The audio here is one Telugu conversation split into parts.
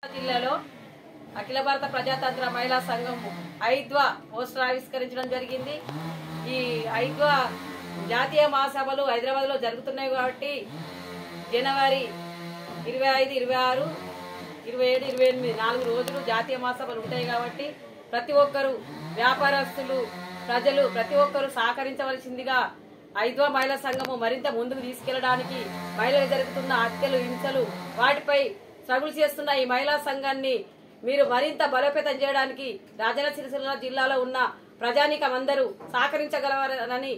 జిల్లాలో అఖిల భారత ప్రజాతంత్ర మహిళా సంఘం ఐద్వా పోస్టర్ ఆవిష్కరించడం జరిగింది। ఈ ఐద్వా జాతీయ మహాసభలు హైదరాబాద్ లో జరుగుతున్నాయి కాబట్టి జనవరి 25, 26, 27, 28 4 రోజులు జాతీయ మహాసభలు ఉంటాయి కాబట్టి ప్రతి ఒక్కరు వ్యాపారస్తులు ప్రజలు ప్రతి ఒక్కరు సహకరించవలసిందిగా ఐద్వా మహిళా సంఘము మరింత ముందుకు తీసుకెళ్లడానికి మహిళలు జరుగుతున్న హత్యలు హింసలు వాటిపై సగులు చేస్తున్న ఈ మహిళా సంఘాన్ని మీరు మరింత బలోపేతం చేయడానికి రాజన్న సిరిసిల్ల జిల్లాలో ఉన్న ప్రజానీకం అందరూ సహకరించగలరని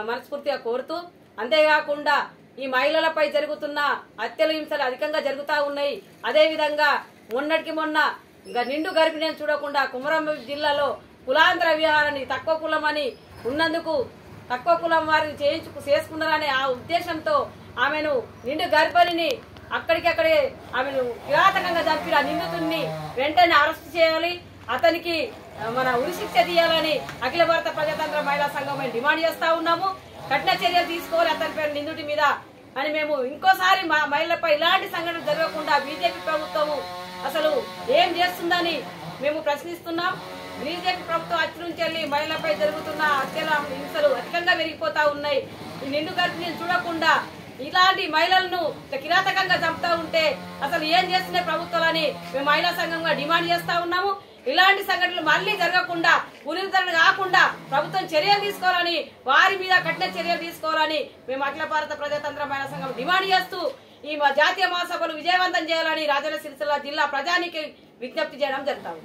మనస్ఫూర్తిగా కోరుతూ, అంతేకాకుండా ఈ మహిళలపై జరుగుతున్న హత్యలు హింసలు అధికంగా జరుగుతూ ఉన్నాయి। అదేవిధంగా మొన్నటికి మొన్న నిండు గర్భిణి చూడకుండా కుమరం జిల్లాలో కులాంతర విహారాన్ని తక్కువ కులమని ఉన్నందుకు తక్కువ కులం వారిని చేసుకున్నారనే ఆ ఉద్దేశంతో ఆమెను నిండు గర్భిణిని అక్కడికక్కడే ఆమెను కిరాతకంగా చంపిన నిందితుడిని వెంటనే అరెస్ట్ చేయాలి, అతనికి మన ఉరిశిక్ష తీయాలని అఖిల భారత ప్రజాతంత్ర మహిళా సంఘం డిమాండ్ చేస్తా ఉన్నాము। కఠిన చర్యలు తీసుకోవాలి అతని పేరు నిందితుడి మీద అని మేము ఇంకోసారి మా మహిళలపై ఇలాంటి సంఘటనలు జరగకుండా బీజేపీ ప్రభుత్వము అసలు ఏం చేస్తుందని మేము ప్రశ్నిస్తున్నాం। బీజేపీ ప్రభుత్వం అచ్చి నుంచి వెళ్లి మహిళలపై జరుగుతున్న హత్యల హింసలు అధికంగా పెరిగిపోతా ఉన్నాయి। ఈ నిండు గర్భిణీలు చూడకుండా ఇలాంటి మహిళలను కిరాతకంగా చంపుతా ఉంటే అసలు ఏం చేస్తున్నాయి ప్రభుత్వాలని మేము మహిళా సంఘంగా డిమాండ్ చేస్తా ఉన్నాము। ఇలాంటి సంఘటనలు మళ్లీ జరగకుండా పునరుద్ధరణ కాకుండా ప్రభుత్వం చర్యలు తీసుకోవాలని వారి మీద కఠిన చర్యలు తీసుకోవాలని మేము అఖిల భారత ప్రజాతంత్ర మహిళా సంఘం డిమాండ్ చేస్తూ ఈ జాతీయ మహాసభలు విజయవంతం చేయాలని రాజన్న సిరిసిల్ల జిల్లా ప్రజానికి విజ్ఞప్తి చేయడం జరుగుతుంది।